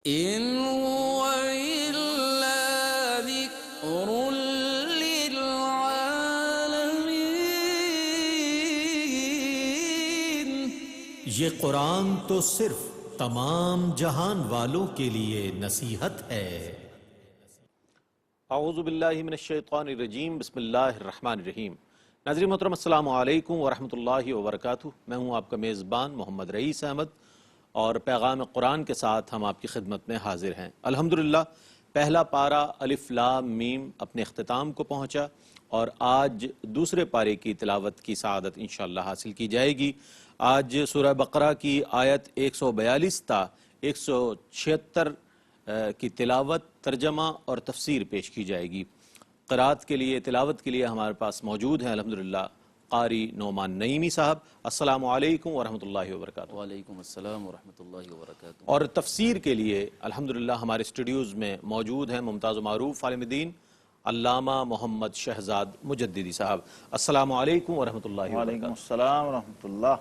إن هو إلا ذكر للعالمين. یہ قرآن تو صرف تمام جہان والوں کے لیے نصیحت ہے۔ اعوذ باللہ من الشیطان الرجیم، بسم اللہ الرحمن الرحیم۔ ناظرین محترم، السلام علیکم ورحمۃ اللہ وبرکاتہ۔ میں ہوں آپ کا میزبان محمد رئیس احمد، اور پیغام قرآن کے ساتھ ہم آپ کی خدمت میں حاضر ہیں۔ الحمدللہ پہلا پارہ الف لام میم اپنے اختتام کو پہنچا، اور آج دوسرے پارے کی تلاوت کی سعادت انشاءاللہ حاصل کی جائے گی۔ آج سورہ بقرہ کی آیت 142 تا 176 کی تلاوت، ترجمہ اور تفسیر پیش کی جائے گی۔ قرات کے لیے، تلاوت کے لیے ہمارے پاس موجود ہیں الحمدللہ قاری نعمان نعیمی صاحب۔ السلام علیکم ورحمۃ اللہ وبرکاتہ۔ وعلیکم السلام ورحمۃ اللہ وبرکاتہ۔ اور تفسیر کے لیے الحمدللہ ہمارے اسٹوڈیوز میں موجود ہیں ممتاز و معروف عالم دین علامہ محمد شہزاد مجددی صاحب۔ السلام علیکم ورحمۃ اللہ وبرکاتہ۔ وعلیکم السلام ورحمۃ اللہ۔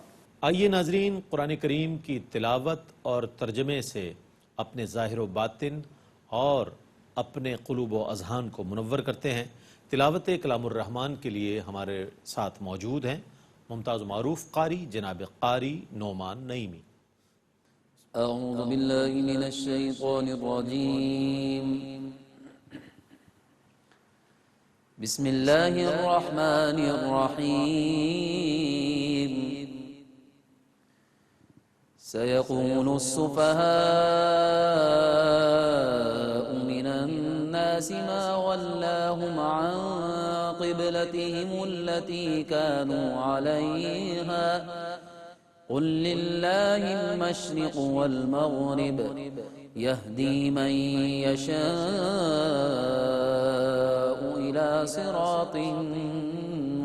آئیے ناظرین، قرآن کریم کی تلاوت اور ترجمے سے اپنے ظاہر و باطن اور اپنے قلوب و اذہان کو منور کرتے ہیں۔ تلاوت کلام الرحمن کے لیے ہمارے ساتھ موجود ہیں ممتاز و معروف قاری جناب قاری نعمان نعیمی۔ اعوذ باللہ من الشیطان الرجیم، بسم اللہ الرحمن الرحیم۔ سيقول السفهاء من الناس ما ولاهم عن قبلتهم التي كانوا عليها قل لله المشرق والمغرب يهدي من يشاء إلى صراط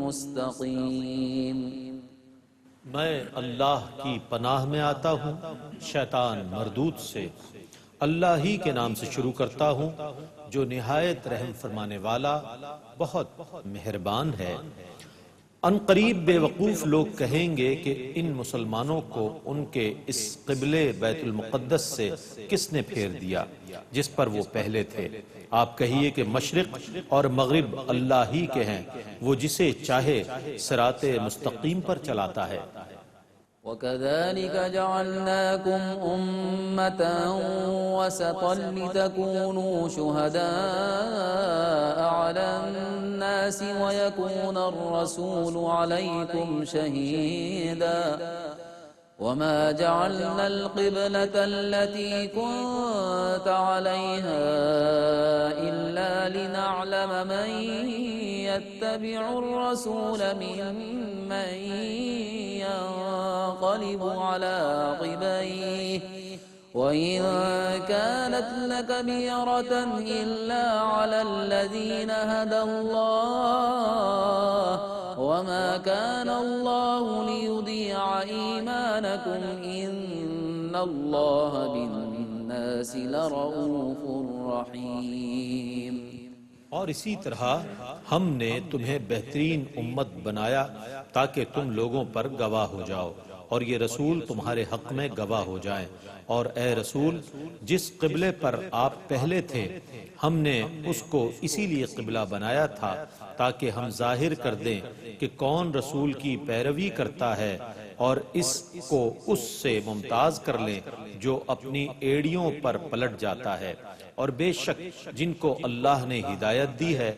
مستقيم۔ میں اللہ کی پناہ میں آتا ہوں شیطان مردود سے۔ اللہ ہی کے نام سے شروع کرتا ہوں جو نہایت رحم فرمانے والا، بہت مہربان ہے۔ ان قریب بے وقوف لوگ کہیں گے کہ ان مسلمانوں کو ان کے اس قبلے بیت المقدس سے کس نے پھیر دیا جس پر وہ پہلے تھے؟ آپ کہیے کہ مشرق اور مغرب اللہ ہی کے ہیں، وہ جسے چاہے صراط مستقیم پر چلاتا ہے۔ وَكَذَلِكَ جَعَلْنَاكُمْ أُمَّةً وَسَطًا لِتَكُونُوا شُهَدَاءَ عَلَى النَّاسِ وَيَكُونَ الرَّسُولُ عَلَيْكُمْ شَهِيدًا وَمَا جَعَلْنَا الْقِبْلَةَ الَّتِي كُنْتَ عَلَيْهَا إِلَّا لِنَعْلَمَ مَنْ يَتَّبِعُ الرَّسُولَ مِمَّنْ ينقلب على عقبيه وإن كانت لكبيرة إلا على الذين هدى الله وما كان الله ليضيع إيمانكم إن الله بالناس لرؤوف رحيم۔ اور اسی طرح ہم نے تمہیں بہترین امت بنایا تاکہ تم لوگوں پر گواہ ہو جاؤ، اور یہ رسول تمہارے حق میں گواہ ہو جائیں۔ اور اے رسول، جس قبلے پر آپ پہلے تھے ہم نے اس کو اسی لیے قبلہ بنایا تھا تاکہ ہم ظاہر کر دیں کہ کون رسول کی پیروی کرتا ہے، اور اس کو اس سے ممتاز کر لیں جو اپنی ایڑیوں پر پلٹ جاتا ہے۔ اور بے شک جن کو اللہ نے ہدایت دی ہے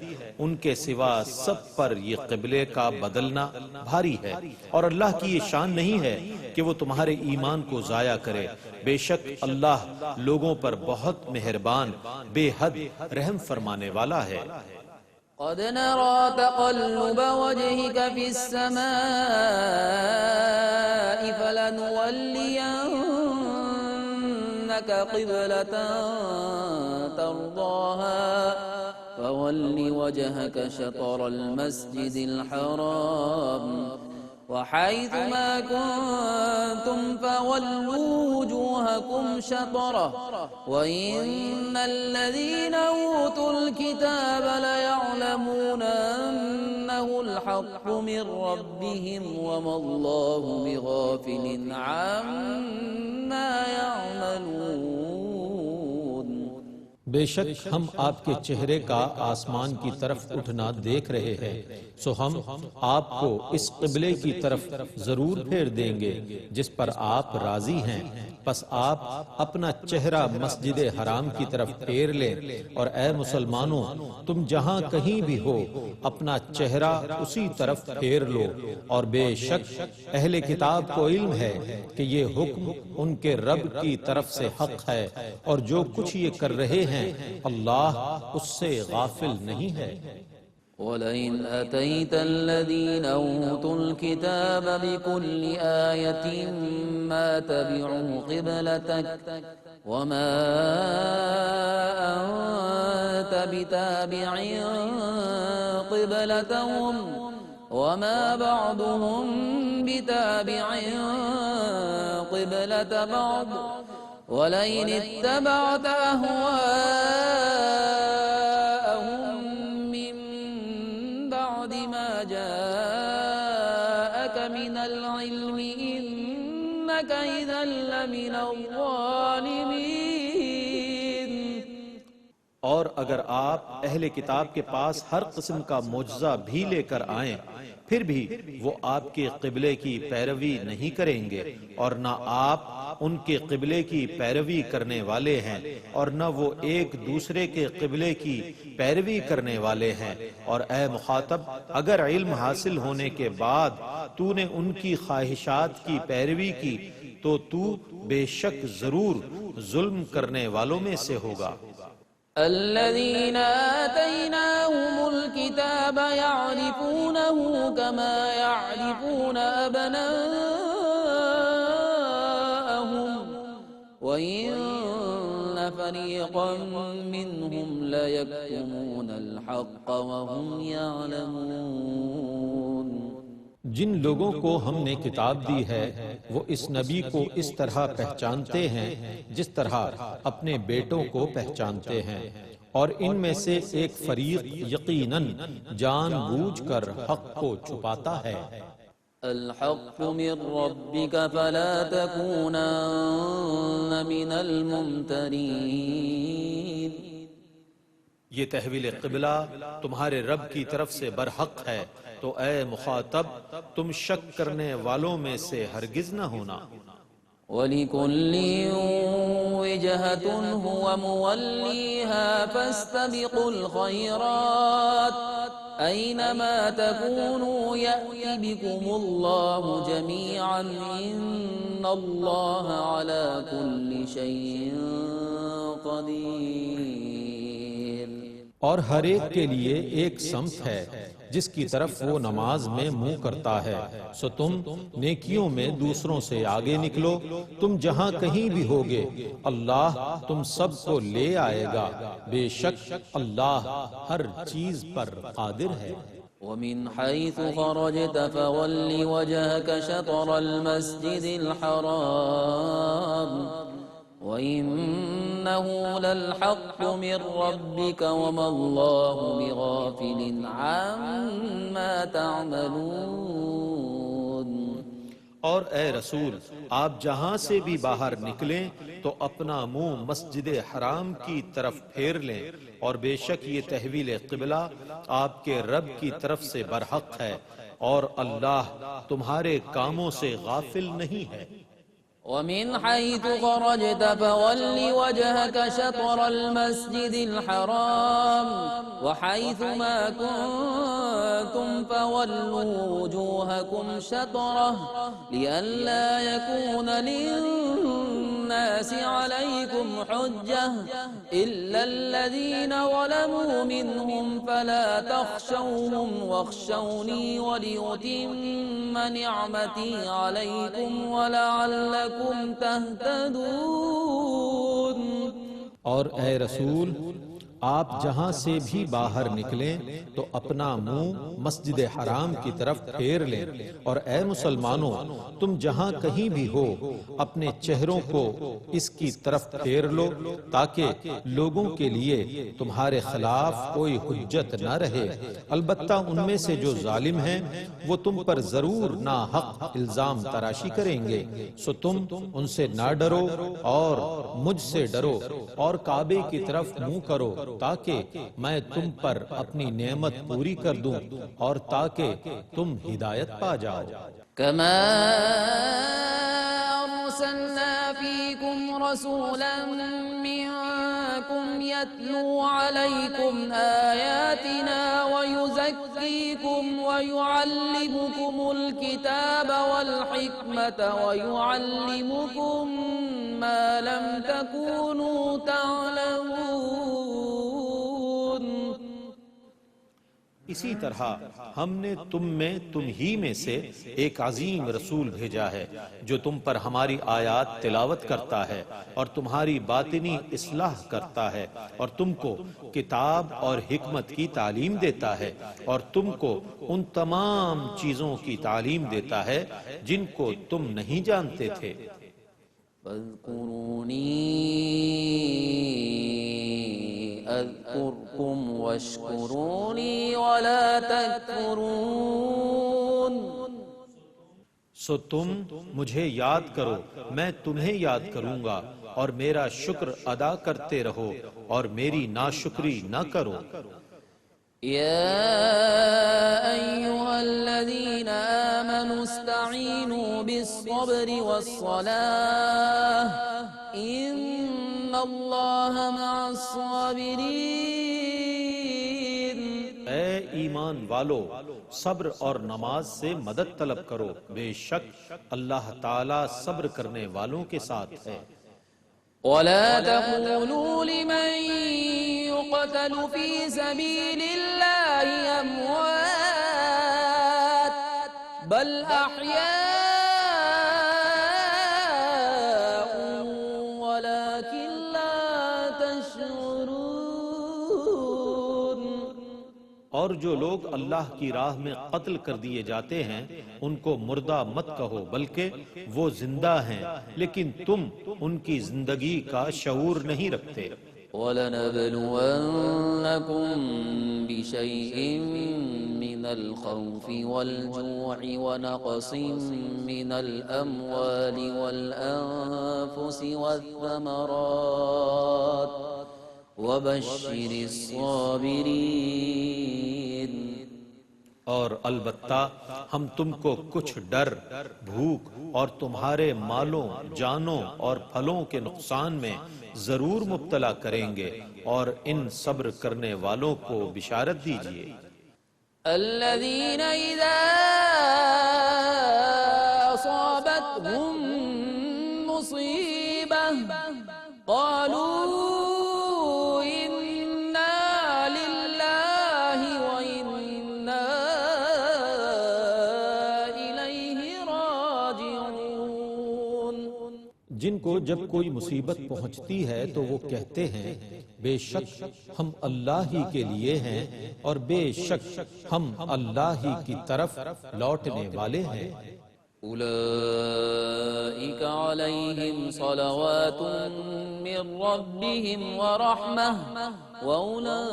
ان کے سوا سب پر یہ قبلے کا بدلنا بھاری ہے، اور اللہ کی یہ شان نہیں ہے کہ وہ تمہارے ایمان کو ضائع کرے۔ بے شک اللہ لوگوں پر بہت مہربان، بے حد رحم فرمانے والا ہے۔ قد نرى تقلب وجهك في السماء فلنولينك قبلة ترضاها فول وجهك شطر المسجد الحرام وحيث ما كنتم فولوا وجوهكم شطره وإن الذين أوتوا الكتاب ليعلمون أنه الحق من ربهم وما الله بغافل عما يعملون۔ بے شک ہم آپ کے چہرے کا آسمان کی طرف اٹھنا دیکھ رہے ہیں، سو ہم آپ کو اس قبلے کی طرف ضرور پھیر دیں گے جس پر آپ راضی ہیں، پس آپ اپنا چہرہ مسجد حرام کی طرف پھیر لیں، اور اے مسلمانوں تم جہاں کہیں بھی ہو اپنا چہرہ اسی طرف پھیر لو، اور بے شک اہل کتاب کو علم ہے کہ یہ حکم ان کے رب کی طرف سے حق ہے، اور جو کچھ یہ کر رہے ہیں اللہ اس سے غافل نہیں ہے۔ وَلَئِنْ أَتَيْتَ الَّذِينَ أُوتُوا الْكِتَابَ بِكُلِّ آيَةٍ مَا تَبِعُوا قِبْلَتَكَ وَمَا أَنْتَ بِتَابِعٍ قِبْلَتَهُمْ وَمَا بَعْضُهُمْ بِتَابِعٍ قِبْلَةَ بَعْضٍ وَلَئِنِ اتَّبَعْتَ أَهْوَاءَهُمْ مِنْ بَعْدِ مَا جَاءَكَ مِنَ الْعِلْمِ إِنَّكَ إِذًا لَمِنَ الظَّالِمِينَ۔ اور اگر آپ اہل کتاب کے پاس ہر قسم کا معجزہ بھی لے کر آئیں، پھر بھی وہ آپ کے قبلے کی پیروی نہیں کریں گے، اور نہ آپ ان کے قبلے کی پیروی کرنے والے ہیں، اور نہ وہ ایک دوسرے کے قبلے کی پیروی کرنے والے ہیں۔ اور اے مخاطب، اگر علم حاصل ہونے کے بعد تو نے ان کی خواہشات کی پیروی کی تو تو بے شک ضرور ظلم کرنے والوں میں سے ہوگا۔ الذين آتيناهم الكتاب يعرفونه كما يعرفون أبناءهم وإن فريقا منهم ليكتمون الحق وهم يعلمون۔ جن لوگوں کو ہم نے کتاب دی ہے وہ اس نبی کو اس طرح پہچانتے ہیں جس طرح اپنے بیٹوں کو پہچانتے ہیں، اور ان میں سے ایک فریق یقیناً جان بوجھ کر حق کو چھپاتا ہے۔ الحق من ربك فلا تكونن من الممترين۔ یہ تحویل قبلہ تمہارے رب کی طرف سے برحق ہے، تو اے مخاطب تم شک کرنے والوں میں سے ہرگز نہ ہونا۔ وَلِكُلٍّ وِجْهَةٌ هُوَ مُوَلِّيهَا فَاسْتَبِقُوا الْخَيْرَاتِ أَيْنَمَا تَكُونُوا يَأْتِ بِكُمُ اللَّهُ جَمِيعًا إِنَّ اللَّهَ عَلَى كُلِّ شَيْءٍ قَدِيرٌ۔ اور ہر ایک کے لیے ایک سمت ہے جس کی طرف وہ نماز میں منہ کرتا ہے، سو تم نیکیوں میں دوسروں سے آگے نکلو، تم جہاں کہیں بھی ہوگے اللہ تم سب کو لے آئے گا، بے شک اللہ ہر چیز پر قادر ہے۔ وَمِنْ حَيْثُ خَرَجْتَ فَوَلِّ وَجْهَكَ شَطْرَ الْمَسْجِدِ الْحَرَامِ وَإِنَّهُ لَلْحَقُّ مِنْ رَبِّكَ وَمَا اللَّهُ بِغَافِلٍ عَمَّا تَعْمَلُونَ۔ اور اے رسول آپ جہاں سے بھی باہر نکلیں تو اپنا منہ مسجد حرام کی طرف پھیر لیں، اور بے شک یہ تحویل قبلہ آپ کے رب کی طرف سے برحق ہے، اور اللہ تمہارے کاموں سے غافل نہیں ہے۔ وَمِنْ حَيْثُ خَرَجْتَ فَوَلِّ وَجْهَكَ شَطْرَ الْمَسْجِدِ الْحَرَامِ وَحَيْثُ مَا كُنْتُمْ فَوَلُّوا وُجُوهَكُمْ شَطْرَهُ لِئَلَّا يَكُونَ لِلنَّاسِ عَلَيْكُمْ حُجَّةٌ إِلَّا الَّذِينَ ظَلَمُوا مِنْهُمْ فَلَا تَخْشَوْهُمْ وَاخْشَوْنِي وَلِأُتِمَّ نِعْمَتِي عَلَيْكُمْ وَلَعَلَّكُمْ تَهْتَدُونَ۔ اور اے رسول آپ جہاں سے بھی باہر نکلیں تو اپنا منہ مسجد حرام کی طرف پھیر لیں، اور اے مسلمانوں تم جہاں کہیں بھی ہو اپنے چہروں کو اس کی طرف پھیر لو تاکہ لوگوں کے لیے تمہارے خلاف کوئی حجت نہ رہے۔ البتہ ان میں سے جو ظالم ہیں وہ تم پر ضرور ناحق الزام تراشی کریں گے، سو تم ان سے نہ ڈرو اور مجھ سے ڈرو اور کعبے کی طرف منہ کرو تاکہ میں تم پر اپنی نعمت پوری کر دوں اور تاکہ تم ہدایت پا جاؤ۔ كما أرسلنا فيكم رسولا منكم يتلو عليكم آياتنا ويزكيكم ويعلمكم الكتاب والحكمة ويعلمكم ما لم تكونوا تعلمون۔ اسی طرح ہم نے تم ہی میں سے ایک عظیم رسول بھیجا ہے جو تم پر ہماری آیات تلاوت کرتا ہے اور تمہاری باطنی اصلاح کرتا ہے اور تم کو کتاب اور حکمت کی تعلیم دیتا ہے اور تم کو ان تمام چیزوں کی تعلیم دیتا ہے جن کو تم نہیں جانتے تھے۔ فاذكروني أذكركم واشكروني ولا تكفرون۔ سو تم مجھے یاد کرو، میں تمہیں یاد کروں گا، اور میرا شکر ادا کرتے رہو اور میری ناشکری نہ کرو۔ يا أيها الذين آمنوا استعينوا بالصبر والصلاة إن الله مع الصابرين۔ اے ایمان والو، صبر اور نماز سے مدد طلب کرو، بے شک اللہ تعالی صبر کرنے والوں کے ساتھ ہے۔ ولا تقولوا لمن يقتل في سبيل الله أموات بل أحياء ولكن لا تشعرون۔ اور جو لوگ اللہ کی راہ میں قتل کر دیے جاتے ہیں ان کو مردہ مت کہو، بلکہ وہ زندہ ہیں لیکن تم ان کی زندگی کا شعور نہیں رکھتے۔ وَلَنَبْلُوَنَّكُمْ بِشَيْءٍ مِّنَ الْخَوْفِ وَالْجُوعِ وَنَقْصٍ مِّنَ الْأَمْوَالِ وَالْأَنفُسِ وَالثَّمَرَاتِ وَبَشِّرِ الصَّابِرِينَ۔ اور البتہ ہم تم کو کچھ ڈر، بھوک اور تمہارے مالوں، جانوں اور پھلوں کے نقصان میں ضرور مبتلا کریں گے، اور ان صبر کرنے والوں کو بشارت دیجیے۔ الذين إذا أصابتهم مصيبة قالوا إنا لله وإنا إليه راجعون۔ جن کو جب کوئی مصیبت پہنچتی ہے تو وہ کہتے ہیں بے شک ہم اللہ ہی کے لیے ہیں اور بے شک ہم اللہ ہی کی طرف لوٹنے والے ہیں۔ أولئك عليهم صلوات من ربهم ورحمة وأولئك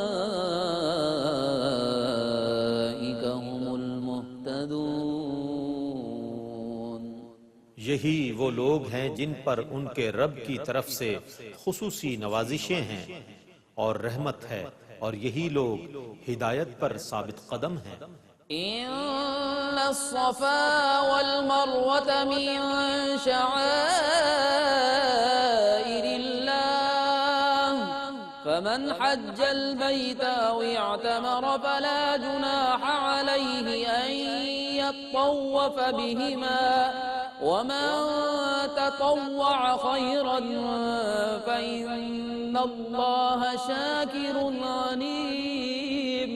هم المهتدون۔ یہی وہ لوگ ہیں جن پر ان کے رب کی طرف سے خصوصی نوازشیں ہیں اور رحمت ہے، اور یہی لوگ ہدایت پر ثابت قدم ہیں۔ إن الصفا والمروة من شعائر الله فمن حج البيت أو اعتمر فلا جناح عليه أن يطوف بهما ومن تطوع خيرا فإن الله شاكر عليم۔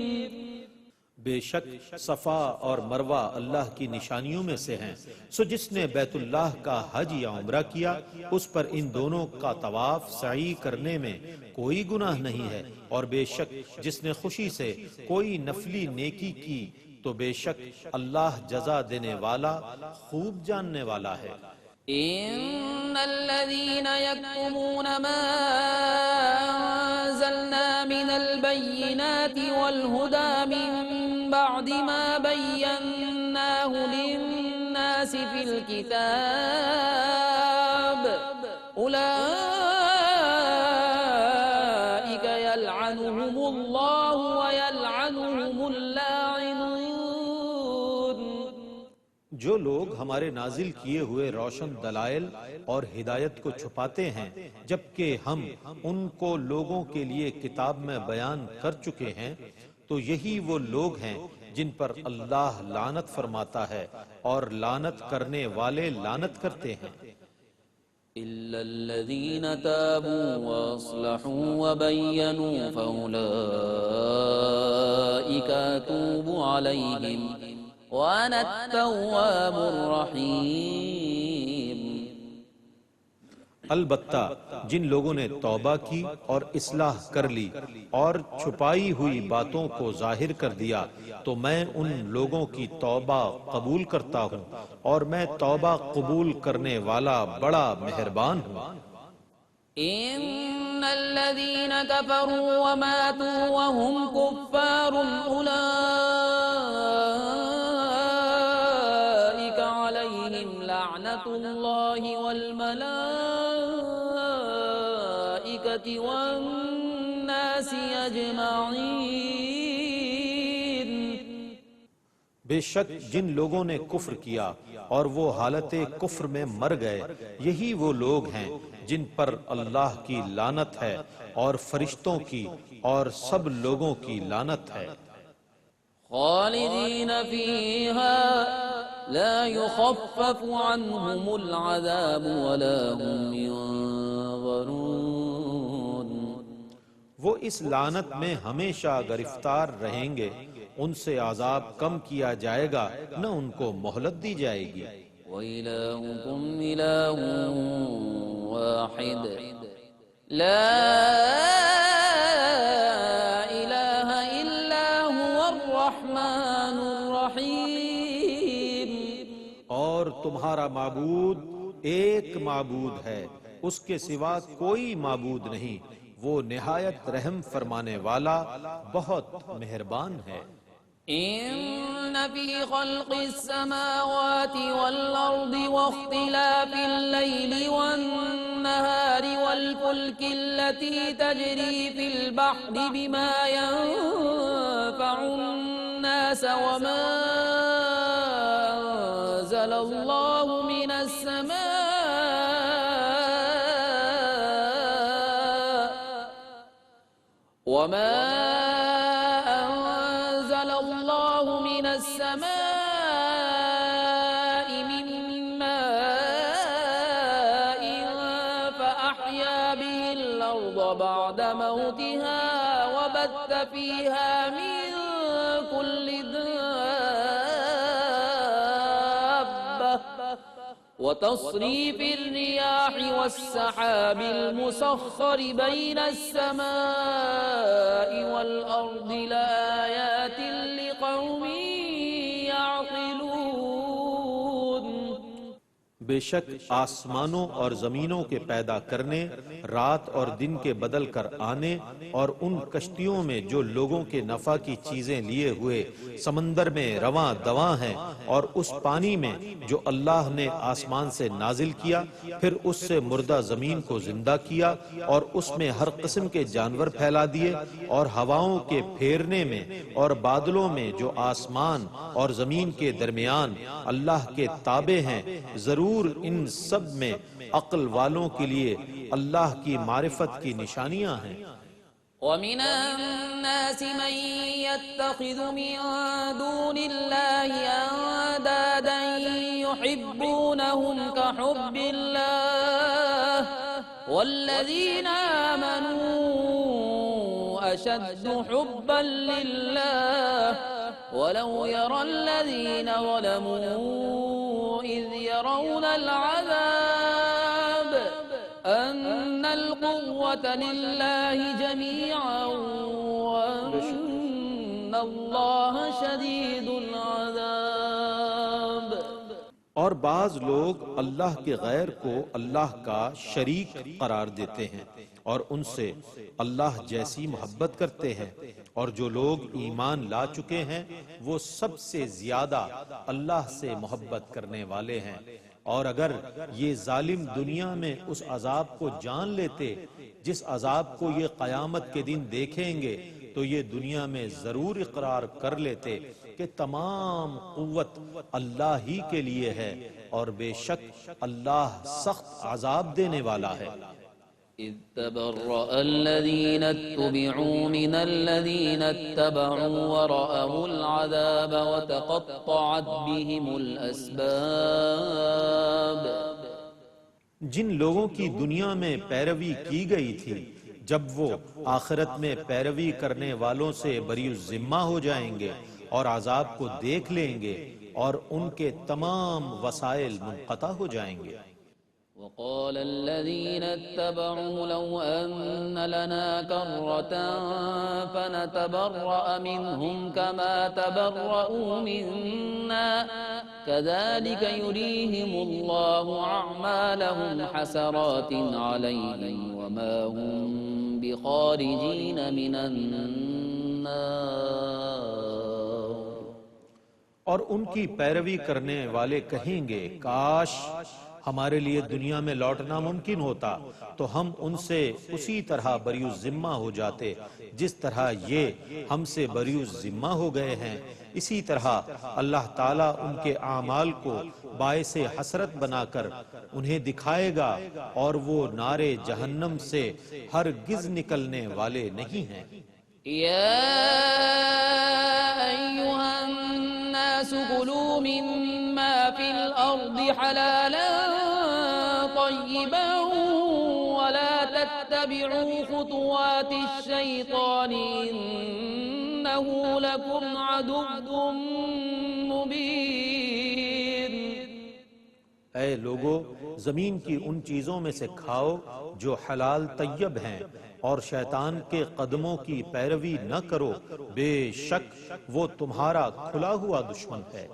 بے شک صفا اور مروہ اللہ کی نشانیوں میں سے ہیں، سو جس نے بیت اللہ کا حج یا عمرہ کیا اس پر ان دونوں کا طواف سعی کرنے میں کوئی گناہ نہیں ہے، اور بے شک جس نے خوشی سے کوئی نفلی نیکی کی تو بے شک اللہ جزا دینے والا خوب جاننے والا ہے۔ إن الذين يكتمون ما أنزلنا من البينات والهدى من بعد ما بيناه للناس في الكتاب أولئك يلعنهم الله ويلعنهم اللاعنون۔ جو لوگ ہمارے نازل کیے ہوئے روشن دلائل اور ہدایت کو چھپاتے ہیں جبکہ ہم ان کو لوگوں کے لیے کتاب میں بیان کر چکے ہیں تو یہی وہ لوگ ہیں جن پر اللہ لعنت فرماتا ہے اور لعنت کرنے والے لعنت کرتے ہیں۔ إلا الذين تابوا وأصلحوا وبينوا فأولئك أتوب عليهم وأنا التواب الرحيم۔ البتہ جن لوگوں نے توبہ کی اور اصلاح کر لی اور چھپائی ہوئی باتوں کو ظاہر کر دیا تو میں ان لوگوں کی توبہ قبول کرتا ہوں اور میں توبہ قبول کرنے والا بڑا مہربان ہوں۔ إن الذين كفروا وماتوا وهم كفار أولئك عليهم لعنة الله والملائكة والناس أجمعين۔ بے شک جن لوگوں نے کفر کیا اور وہ حالت کفر میں مر گئے یہی وہ لوگ ہیں جن پر اللہ کی لعنت ہے اور فرشتوں کی اور سب لوگوں کی لعنت ہے۔ خالدين فيها لا يخفف عنهم العذاب ولا هم ينظرون۔ وہ اس لعنت میں ہمیشہ گرفتار رہیں گے، ان سے عذاب کم کیا جائے گا نہ ان کو مہلت دی جائے گی۔ وإلهكم إله واحد لا إله إلا هو الرحمن الرحيم۔ اور تمہارا معبود ایک معبود ہے، اس کے سوا کوئی معبود نہیں، وہ نہایت رحم فرمانے والا بہت مہربان ہے۔ إن في خلق السماوات والأرض واختلاف الليل والنهار والفلك التي تجري في البحر بما ينفع الناس وما أنزل الله من السماء من ماء فأحيا به الأرض بعد موتها وبث فيها من كل دابة وتصريف الرياح والسحاب المسخر بين السماء والأرض لآيات لقوم يعقلون۔ بے شک آسمانوں اور زمینوں کے پیدا کرنے، رات اور دن کے بدل کر آنے اور ان کشتیوں میں جو لوگوں کے نفع کی چیزیں لیے ہوئے سمندر میں رواں دواں ہیں، اور اس پانی میں جو اللہ نے آسمان سے نازل کیا، پھر اس سے مردہ زمین کو زندہ کیا اور اس میں ہر قسم کے جانور پھیلا دیے، اور ہواؤں کے پھیرنے میں اور بادلوں میں جو آسمان اور زمین کے درمیان اللہ کے تابع ہیں، ضرور ان سب میں عقل والوں کے لیے اللہ کی معرفت کی نشانیاں ہیں۔ ومن الناس من يتخذ من دون الله أندادا يحبونهم كحب الله والذين آمنوا أشد حبا لله ولو يرى الذين ظلموا إذ يرون العذاب أن القوة لله جميعا وأن الله شديد العذاب. اور بعض لوگ اللہ کے غیر کو اللہ کا شریک قرار دیتے ہیں اور ان سے اللہ جیسی محبت کرتے ہیں، اور جو لوگ ایمان لا چکے ہیں وہ سب سے زیادہ اللہ سے محبت کرنے والے ہیں. اور اگر یہ ظالم دنیا میں اس عذاب کو جان لیتے جس عذاب کو یہ قیامت کے دن دیکھیں گے تو یہ دنیا میں ضرور اقرار کر لیتے کہ تمام قوت اللہ ہی کے لیے ہے اور بے شک اللہ سخت عذاب دینے والا ہے. إذ تبرأ الذين اتبعوا من الذين اتبعوا ورأوا العذاب وتقطعت بهم الأسباب. جن لوگوں کی دنیا میں پیروی کی گئی تھی جب وہ آخرت میں پیروی کرنے والوں سے بری الذمہ ہو جائیں گے اور عذاب کو دیکھ لیں گے اور ان کے تمام وسائل منقطع ہو جائیں گے. وقال الذين اتبعوا لو أن لنا كرة فنتبرأ منهم كما تبرؤوا منا كذلك يريهم الله أعمالهم حسرات عليهم وما هم بخارجين من النار. اور ان کی پیروی کرنے والے کہیں گے کاش ہمارے لیے دنیا میں لوٹنا ممکن ہوتا تو ہم ان سے اسی طرح بری الذمہ ہو جاتے جس طرح یہ ہم سے بری الذمہ ہو گئے ہیں. اسی طرح اللہ تعالیٰ ان کے اعمال کو باعث حسرت بنا کر انہیں دکھائے گا اور وہ نار جہنم سے ہرگز نکلنے والے نہیں ہیں. يا أيها الناس كلوا مما في الأرض حلالا طيبا ولا تتبعوا خطوات الشيطان إنه لكم عدو مبين. اے لوگو، زمین کی ان چیزوں میں سے کھاؤ جو حلال طیب ہیں اور شیطان کے قدموں کی پیروی نہ کرو، بے شک وہ تمہارا کھلا ہوا دشمن ہے.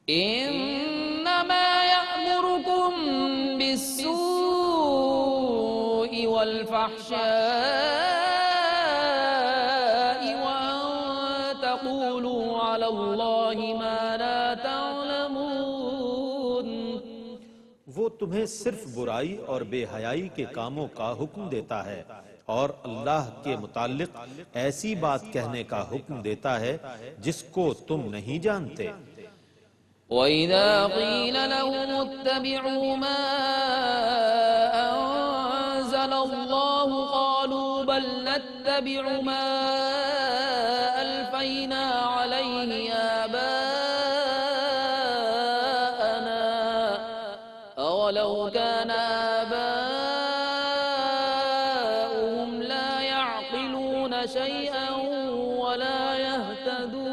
انما یأمرکم بالسوء والفحشاء وان تقولوا علی اللہ ما لا تعلمون. وہ تمہیں صرف برائی اور بے حیائی کے کاموں کا حکم دیتا ہے اور اللہ کے متعلق ایسی بات کہنے کا حکم دیتا ہے جس کو تم نہیں جانتے. وَإِذَا قِيلَ لَهُمُ اتَّبِعُوا مَا أَنزَلَ اللَّهُ قَالُوا بَلْ نَتَّبِعُ مَا أَلْفَيْنَا عَلَيْهِ آبَاءَنَا أَوَلَوْ كَانَ آبَاؤُهُمْ لَا يَعْقِلُونَ شَيْئًا وَلَا يَهْتَدُونَ.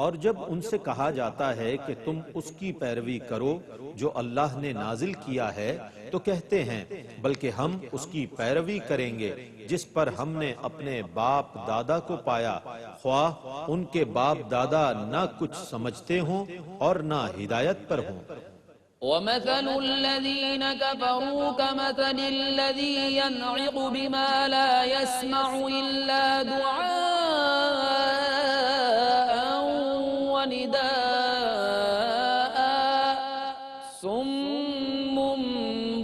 اور جب ان سے کہا جاتا ہے کہ تم اس کی پیروی کرو جو اللہ نے نازل کیا ہے تو کہتے ہیں بلکہ ہم اس کی پیروی کریں گے جس پر ہم نے اپنے باپ دادا کو پایا، خواہ ان کے باپ دادا نہ کچھ سمجھتے ہوں اور نہ ہدایت پر ہوں. وَمَثَلُ الَّذِينَ كَفَرُوا كَمَثَلِ الَّذِي يَنْعِقُ بِمَا لَا يَسْمَعُ إِلَّا دُعَاءً وَنِدَاءً صُمٌّ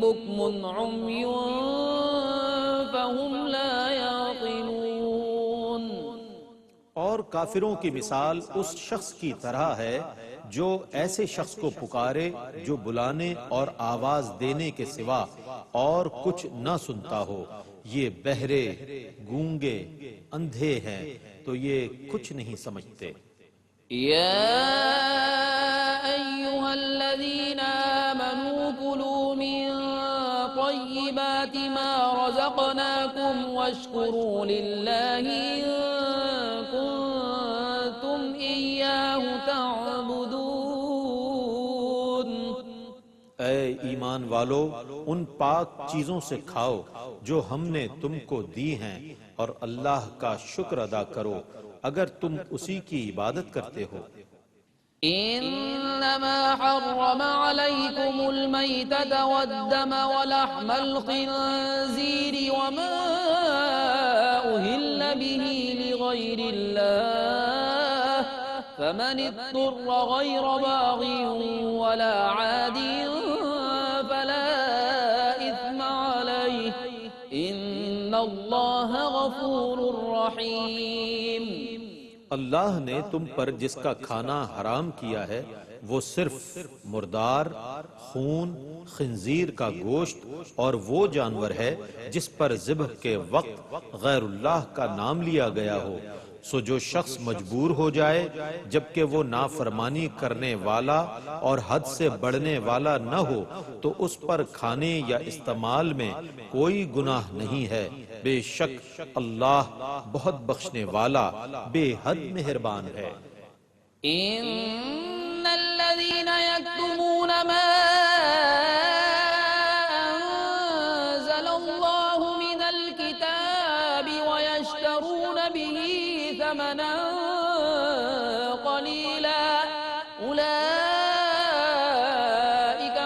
بُكْمٌ عُمْيٌ فَهُمْ لَا يَعْقِلُونَ. اور کافروں کی مثال اس شخص کی طرح ہے جو ایسے شخص کو پکارے جو بلانے اور آواز دینے کے سوا اور کچھ نہ سنتا ہو. یہ بہرے، گونگے، اندھے ہیں تو یہ کچھ نہیں سمجھتے. يا أيها الذين آمنوا كلوا من طيبات ما رزقناكم واشكروا لله إن كنتم إياه تعبدون۔ اے ایمان والو، ان پاک چیزوں سے کھاؤ جو ہم نے تم کو دی ہیں، اور اللہ کا شکر ادا کرو اگر تم اسی کی عبادت کرتے ہو۔ إنما حرم عليكم الميتة والدم ولحم الخنزير وما أهل به لغير الله فمن اضطر غير باغ ولا عاد فلا إثم عليه إن الله غفور رحيم۔ اللہ نے تم پر جس کا کھانا حرام کیا ہے وہ صرف مردار، خون، خنزیر کا گوشت اور وہ جانور ہے جس پر ذبح کے وقت غیر اللہ کا نام لیا گیا ہو۔ سو جو شخص مجبور ہو جائے جبکہ وہ نافرمانی کرنے والا اور حد سے بڑھنے والا نہ ہو تو اس پر کھانے یا استعمال میں کوئی گناہ نہیں ہے۔ بے شک اللہ بہت بخشنے والا بے حد مہربان ہے۔ إن الذين يكتمون ما أنزل الله من الكتاب ويشترون به ثمنا قليلا أولئك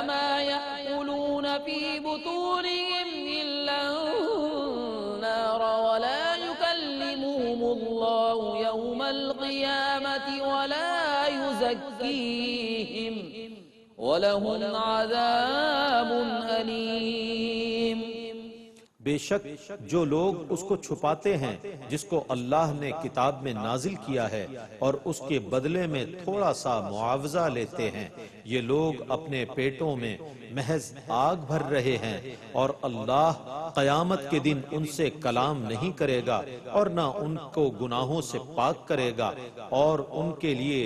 ما يأكلون في بطونهم إلا النار ولا يكلمهم الله يوم القيامة ولا يزكيهم وَلَهُمْ عَذَابٌ أَلِيمٌ۔ بے شک جو لوگ اس کو چھپاتے ہیں جس کو اللہ نے کتاب میں نازل کیا ہے اور اس کے بدلے میں تھوڑا سا معاوضہ لیتے ہیں، یہ لوگ اپنے پیٹوں میں محض آگ بھر رہے ہیں، اور اللہ قیامت کے دن ان سے کلام نہیں کرے گا اور نہ ان کو گناہوں سے پاک کرے گا، اور ان کے لیے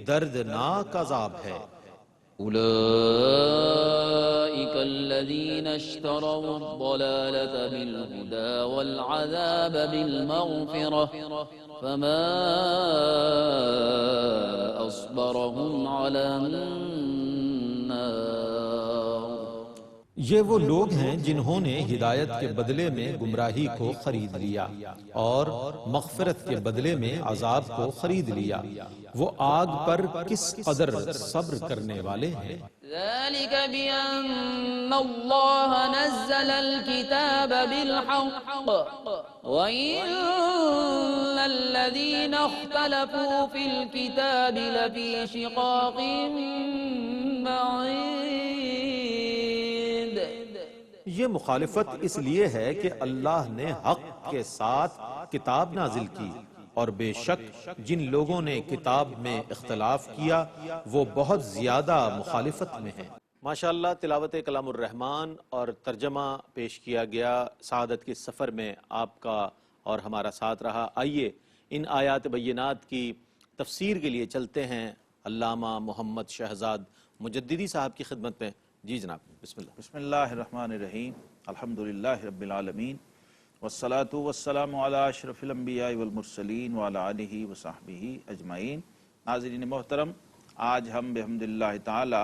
دردناک عذاب ہے۔ أولئك الذين اشتروا الضلالة بالهدى والعذاب بالمغفرة فما أصبرهم على النار۔ یہ وہ لوگ ہیں جنہوں نے ہدایت کے بدلے میں گمراہی کو خرید لیا اور مغفرت کے بدلے میں عذاب کو خرید لیا، وہ آگ پر کس قدر صبر کرنے والے ہیں۔ ذلك بأن الله نزل الكتاب بالحق وإن الذين اختلفوا في الكتاب لفي شقاق بعيد۔ یہ مخالفت اس لیے ہے کہ اللہ نے حق کے ساتھ کتاب نازل کی، اور بے شک جن لوگوں نے کتاب میں اختلاف کیا وہ بہت زیادہ مخالفت میں ہیں۔ ماشاءاللہ، تلاوت کلام الرحمن اور ترجمہ پیش کیا گیا سعادت کے سفر میں آپ کا اور ہمارا ساتھ رہا۔ آئیے ان آیات بینات کی تفسیر کے لیے چلتے ہیں علامہ محمد شہزاد مجددی صاحب کی خدمت میں۔ جی جناب، بسم اللہ۔ بسم اللہ الرحمن الرحیم، الحمدللہ رب العالمین، والصلاة والسلام علی اشرف الانبیاء والمرسلین وعلی آلہ وصحبہ اجمعین۔ ناظرین محترم، آج ہم بحمداللہ تعالی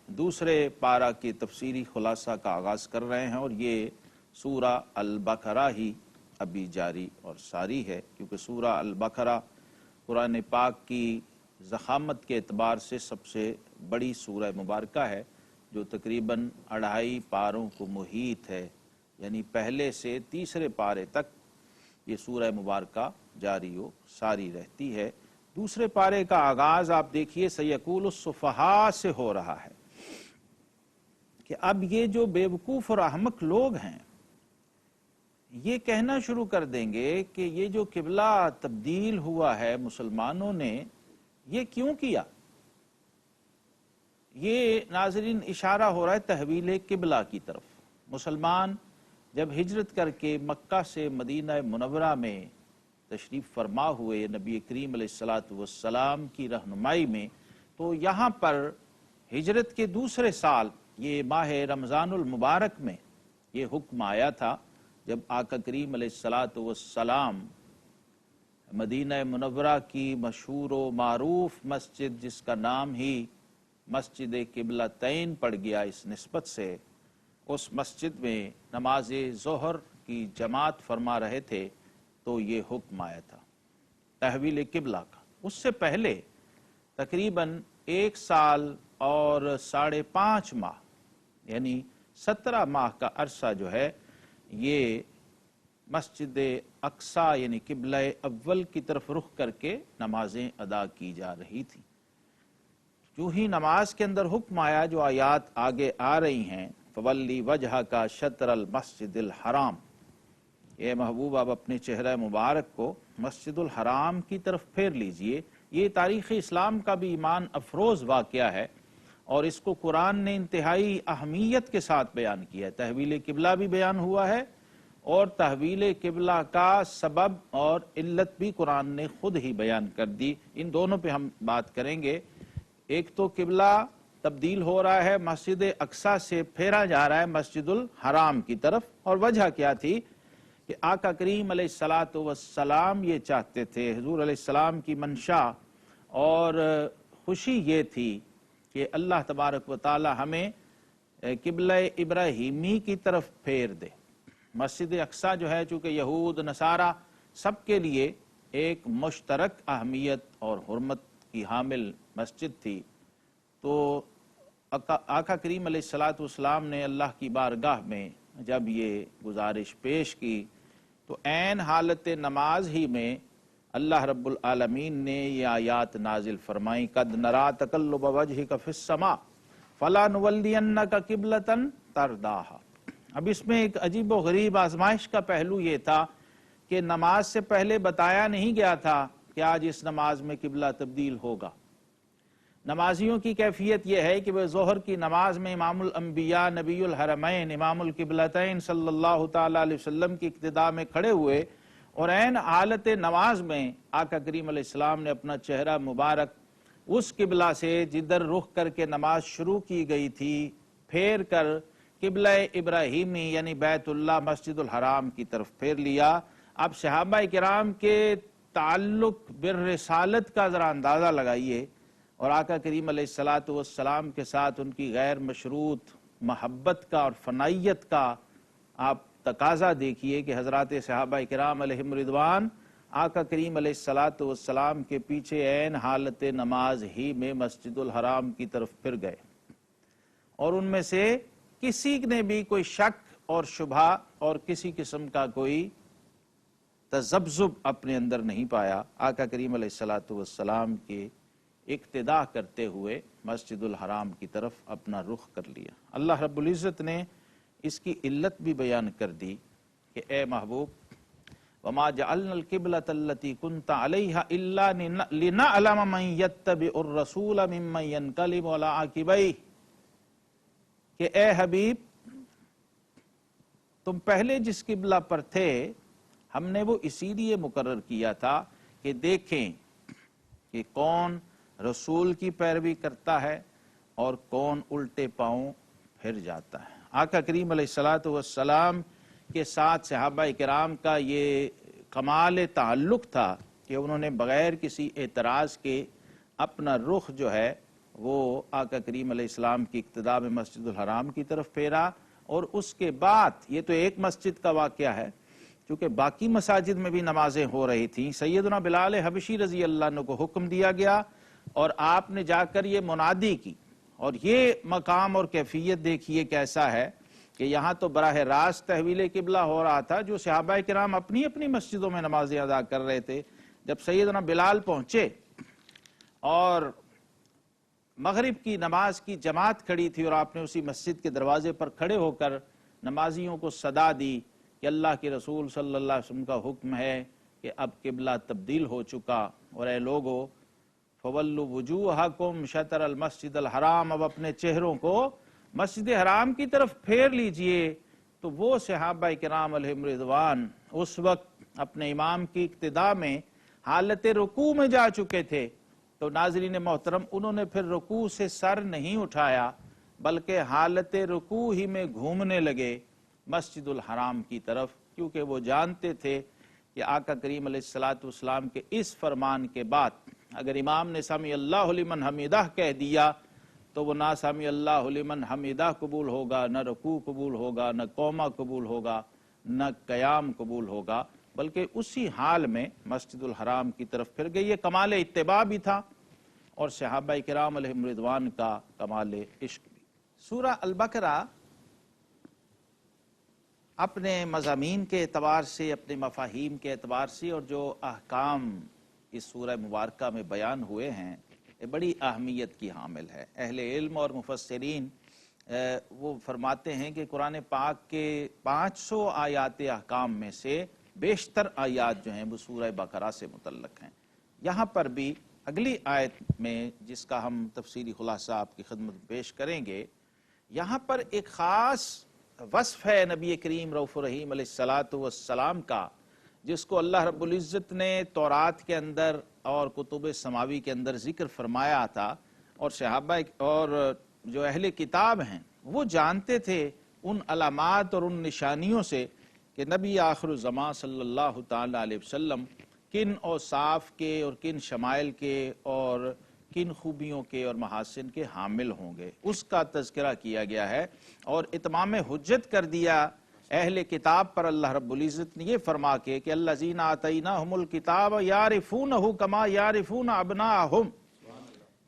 دوسرے پارہ کے تفسیری خلاصہ کا آغاز کر رہے ہیں، اور یہ سورہ البقرہ ہی ابھی جاری اور ساری ہے، کیونکہ سورہ البقرہ قرآن پاک کی ضخامت کے اعتبار سے سب سے بڑی سورہ مبارکہ ہے، جو تقریباً 2.5 پاروں کو محیط ہے، یعنی پہلے سے تیسرے پارے تک یہ سورہ مبارکہ جاری و ساری رہتی ہے۔ دوسرے پارے کا آغاز آپ دیکھیے سیقول السفہاء سے ہو رہا ہے کہ اب یہ جو بے وقوف اور احمق لوگ ہیں یہ کہنا شروع کر دیں گے کہ یہ جو قبلہ تبدیل ہوا ہے مسلمانوں نے یہ کیوں کیا۔ یہ ناظرین اشارہ ہو رہا ہے تحویل قبلہ کی طرف۔ مسلمان جب ہجرت کر کے مکہ سے مدینہ منورہ میں تشریف فرما ہوئے نبی کریم علیہ السلام کی رہنمائی میں، تو یہاں پر ہجرت کے دوسرے سال یہ ماہ رمضان المبارک میں یہ حکم آیا تھا جب آقا کریم علیہ الصلاۃ والسلام مدینہ منورہ کی مشہور و معروف مسجد، جس کا نام ہی مسجد قبلتین پڑ گیا اس نسبت سے، اس مسجد میں نماز ظہر کی جماعت فرما رہے تھے تو یہ حکم آیا تھا تحویل قبلہ کا۔ اس سے پہلے تقریباً 1 سال اور 5.5 ماہ یعنی 17 ماہ کا عرصہ جو ہے یہ مسجد اقصی یعنی قبلہ اول کی طرف رخ کر کے نمازیں ادا کی جا رہی تھیں۔ جو ہی نماز کے اندر حکم آیا، جو آیات آگے آ رہی ہیں، فولی وجہ کا شطر المسجد الحرام، اے محبوب آپ اپنے چہرہ مبارک کو مسجد الحرام کی طرف پھیر لیجئے۔ یہ تاریخ اسلام کا بھی ایمان افروز واقعہ ہے اور اس کو قرآن نے انتہائی اہمیت کے ساتھ بیان کیا ہے۔ تحویل قبلہ بھی بیان ہوا ہے اور تحویل قبلہ کا سبب اور علت بھی قرآن نے خود ہی بیان کر دی۔ ان دونوں پہ ہم بات کریں گے۔ ایک تو قبلہ تبدیل ہو رہا ہے، مسجد اقصی سے پھیرا جا رہا ہے مسجد الحرام کی طرف، اور وجہ کیا تھی کہ آقا کریم علیہ الصلاۃ والسلام یہ چاہتے تھے، حضور علیہ السلام کی منشا اور خوشی یہ تھی کہ اللہ تبارک و تعالی ہمیں قبلہ ابراہیمی کی طرف پھیر دے۔ مسجد اقصی جو ہے چونکہ یہود نصارہ سب کے لیے ایک مشترک اہمیت اور حرمت کی حامل مسجد تھی، تو آقا کریم علیہ الصلاۃ والسلام نے اللہ کی بارگاہ میں جب یہ گزارش پیش کی تو عین حالت نماز ہی میں اللہ رب العالمین نے یہ آیات نازل فرمائیں، قد نرا تقلب وجہک فی السماء فلا نولینک قبلۃ ترضاھا۔ اب اس میں ایک عجیب و غریب آزمائش کا پہلو یہ تھا کہ نماز سے پہلے بتایا نہیں گیا تھا کہ آج اس نماز میں قبلہ تبدیل ہوگا۔ نمازیوں کی کیفیت یہ ہے کہ وہ ظہر کی نماز میں امام الانبیاء نبی الحرمین امام القبلتین صلی اللہ تعالی علیہ وسلم کی اقتداء میں کھڑے ہوئے اور عین حالت نماز میں آقا کریم علیہ السلام نے اپنا چہرہ مبارک اس قبلہ سے جدھر رخ کر کے نماز شروع کی گئی تھی پھیر کر قبلہ ابراہیمی یعنی بیت اللہ مسجد الحرام کی طرف پھیر لیا۔ اب صحابہ کرام کے تعلق بالرسالت کا ذرا اندازہ لگائیے اور آقا کریم علیہ الصلاۃ والسلام کے ساتھ ان کی غیر مشروط محبت کا اور فنائیت کا آپ تقاضا دیکھیے کہ حضرات صحابہ کرام علیہم رضوان آقا کریم علیہ الصلاۃ والسلام کے پیچھے عین حالت نماز ہی میں مسجد الحرام کی طرف پھر گئے، اور ان میں سے کسی نے بھی کوئی شک اور شبہ اور کسی قسم کا کوئی تذبذب اپنے اندر نہیں پایا۔ آقا کریم علیہ الصلاۃ والسلام کے اقتداء کرتے ہوئے مسجد الحرام کی طرف اپنا رخ کر لیا۔ اللہ رب العزت نے اس کی علت بھی بیان کر دی کہ اے محبوب وما جعلنا القبلۃ التي كنت عليها الا لنعلم من يتبع الرسول ممن ينقلب على عقبيه، کہ اے حبیب تم پہلے جس قبلہ پر تھے ہم نے وہ اسی لیے مقرر کیا تھا کہ دیکھیں کہ کون رسول کی پیروی کرتا ہے اور کون الٹے پاؤں پھر جاتا ہے۔ آقا کریم علیہ الصلاۃ والسلام کے ساتھ صحابہ کرام کا یہ کمال تعلق تھا کہ انہوں نے بغیر کسی اعتراض کے اپنا رخ جو ہے وہ آقا کریم علیہ السلام کی اقتداء میں مسجد الحرام کی طرف پھیرا، اور اس کے بعد یہ تو ایک مسجد کا واقعہ ہے، چونکہ باقی مساجد میں بھی نمازیں ہو رہی تھیں، سیدنا بلال حبشی رضی اللہ عنہ کو حکم دیا گیا اور آپ نے جا کر یہ منادی کی، اور یہ مقام اور کیفیت دیکھیے کیسا ہے کہ یہاں تو براہ راست تحویل قبلہ ہو رہا تھا، جو صحابہ کرام اپنی اپنی مسجدوں میں نمازیں ادا کر رہے تھے۔ جب سیدنا بلال پہنچے اور مغرب کی نماز کی جماعت کھڑی تھی اور آپ نے اسی مسجد کے دروازے پر کھڑے ہو کر نمازیوں کو صدا دی کہ اللہ کے رسول صلی اللہ علیہ وسلم کا حکم ہے کہ اب قبلہ تبدیل ہو چکا، اور اے لوگو فولوا وجوہکم شطر المسجد الحرام، اب اپنے چہروں کو مسجد حرام کی طرف پھیر لیجئے۔ تو وہ صحابہ کرام علیہم رضوان اس وقت اپنے امام کی اقتداء میں حالت رکوع میں جا چکے تھے، تو ناظرین محترم انہوں نے پھر رکوع سے سر نہیں اٹھایا بلکہ حالت رکوع ہی میں گھومنے لگے، مسجد الحرام کی طرف، کیونکہ وہ جانتے تھے کہ آقا کریم علیہ الصلوۃ والسلام کے اس فرمان کے بعد اگر امام نے سمی اللہ لمن حمیدہ کہہ دیا تو وہ نہ سمی اللہ لمن حمیدہ قبول ہوگا، نہ رکوع قبول ہوگا، نہ قومہ قبول ہوگا، نہ قیام قبول ہوگا، بلکہ اسی حال میں مسجد الحرام کی طرف پھر گئی۔ یہ کمال اتباع بھی تھا اور صحابہ کرام علیہم رضوان کا کمال عشق بھی۔ سورہ البقرہ اپنے مضامین کے اعتبار سے، اپنے مفاہیم کے اعتبار سے اور جو احکام اس سورہ مبارکہ میں بیان ہوئے ہیں، یہ بڑی اہمیت کی حامل ہے۔ اہل علم اور مفسرین وہ فرماتے ہیں کہ قرآن پاک کے 500 آیات احکام میں سے بیشتر آیات جو ہیں وہ سورہ بقرہ سے متعلق ہیں۔ یہاں پر بھی اگلی آیت میں جس کا ہم تفصیلی خلاصہ آپ کی خدمت میں پیش کریں گے، یہاں پر ایک خاص وصف ہے نبی کریم رؤوف الرحیم علیہ الصلوۃ والسلام کا، جس کو اللہ رب العزت نے تورات کے اندر اور کتب سماوی کے اندر ذکر فرمایا تھا، اور صحابہ اور جو اہل کتاب ہیں وہ جانتے تھے ان علامات اور ان نشانیوں سے کہ نبی آخر الزمان صلی اللہ تعالی علیہ وسلم کن اوصاف کے اور کن شمائل کے اور کن خوبیوں کے اور محاسن کے حامل ہوں گے، اس کا تذکرہ کیا گیا ہے۔ اور اتمام حجت کر دیا اہل کتاب پر اللہ رب العزت نے یہ فرما کے کہ الذین آتیناہم الکتاب یعرفونہ کما یعرفون ابناءہم،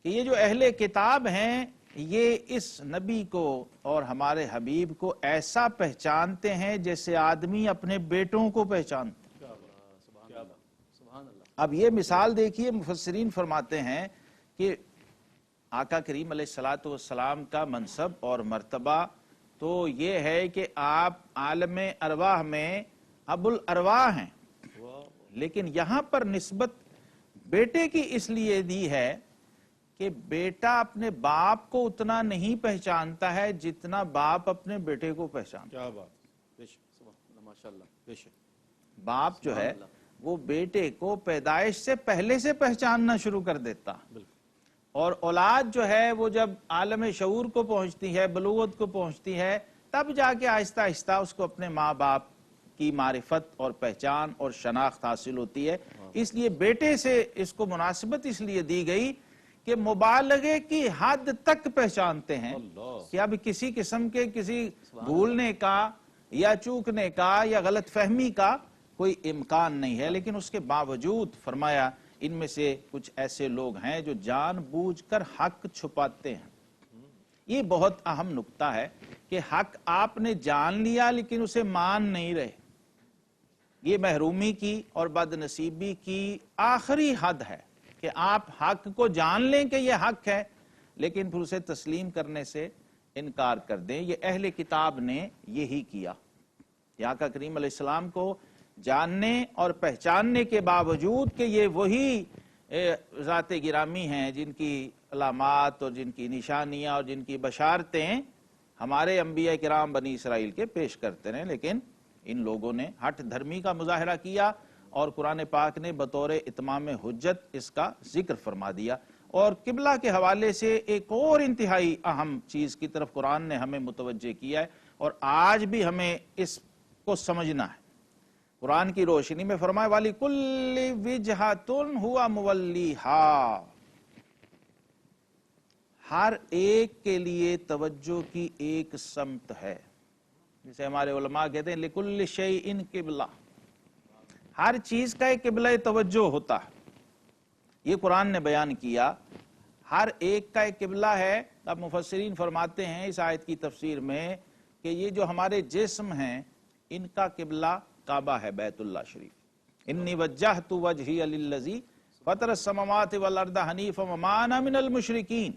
کہ یہ جو اہل کتاب ہیں یہ اس نبی کو اور ہمارے حبیب کو ایسا پہچانتے ہیں جیسے آدمی اپنے بیٹوں کو پہچانتے ہیں۔ اب یہ مثال دیکھیے، مفسرین فرماتے ہیں کہ آقا کریم علیہ الصلوۃ والسلام کا منصب اور مرتبہ تو یہ ہے کہ آپ عالم ارواح میں ابو الارواح ہیں، لیکن یہاں پر نسبت بیٹے کی اس لیے دی ہے کہ بیٹا اپنے باپ کو اتنا نہیں پہچانتا ہے جتنا باپ اپنے بیٹے کو پہچانتا ہے۔ باپ جو ہے وہ بیٹے کو پیدائش سے پہلے سے پہچاننا شروع کر دیتا، اور اولاد جو ہے وہ جب عالم شعور کو پہنچتی ہے، بلوغت کو پہنچتی ہے، تب جا کے آہستہ آہستہ اس کو اپنے ماں باپ کی معرفت اور پہچان اور شناخت حاصل ہوتی ہے۔ اس لیے بیٹے سے اس کو مناسبت اس لیے دی گئی کہ مبالغے کی حد تک پہچانتے ہیں کہ اب کسی قسم کے کسی بھولنے کا یا چوکنے کا یا غلط فہمی کا کوئی امکان نہیں ہے، لیکن اس کے باوجود فرمایا ان میں سے کچھ ایسے لوگ ہیں جو جان بوجھ کر حق چھپاتے ہیں۔ یہ بہت اہم نکتہ ہے کہ حق آپ نے جان لیا لیکن اسے مان نہیں رہے۔ یہ محرومی کی اور بد نصیبی کی آخری حد ہے کہ آپ حق کو جان لیں کہ یہ حق ہے لیکن پھر اسے تسلیم کرنے سے انکار کر دیں۔ یہ اہل کتاب نے یہی کیا۔ آقا کریم علیہ السلام کو جاننے اور پہچاننے کے باوجود کہ یہ وہی ذات گرامی ہیں جن کی علامات اور جن کی نشانیاں اور جن کی بشارتیں ہمارے انبیاء کرام بنی اسرائیل کے پیش کرتے رہے، لیکن ان لوگوں نے ہٹ دھرمی کا مظاہرہ کیا اور قرآن پاک نے بطور اتمام حجت اس کا ذکر فرما دیا۔ اور قبلہ کے حوالے سے ایک اور انتہائی اہم چیز کی طرف قرآن نے ہمیں متوجہ کیا ہے، اور آج بھی ہمیں اس کو سمجھنا ہے۔ قرآن کی روشنی میں فرمایا وَلِكُلِّ وِجْهَةٌ هُوَ مُوَلِّيهَا، ہر ایک کے لیے توجہ کی ایک سمت ہے، جسے ہمارے علماء کہتے ہیں لِكُلِّ شَيْءٍ قِبْلَةٌ، ہر چیز کا ایک قبلہ توجہ ہوتا ہے۔ یہ قرآن نے بیان کیا، ہر ایک کا ایک قبلہ ہے۔ اب مفسرین فرماتے ہیں اس آیت کی تفسیر میں کہ یہ جو ہمارے جسم ہیں ان کا قبلہ کعبہ ہے، بیت اللہ شریف۔ انی وجہت وجہی للذی فطر السماوات والارض حنیفا وما انا من المشرکین،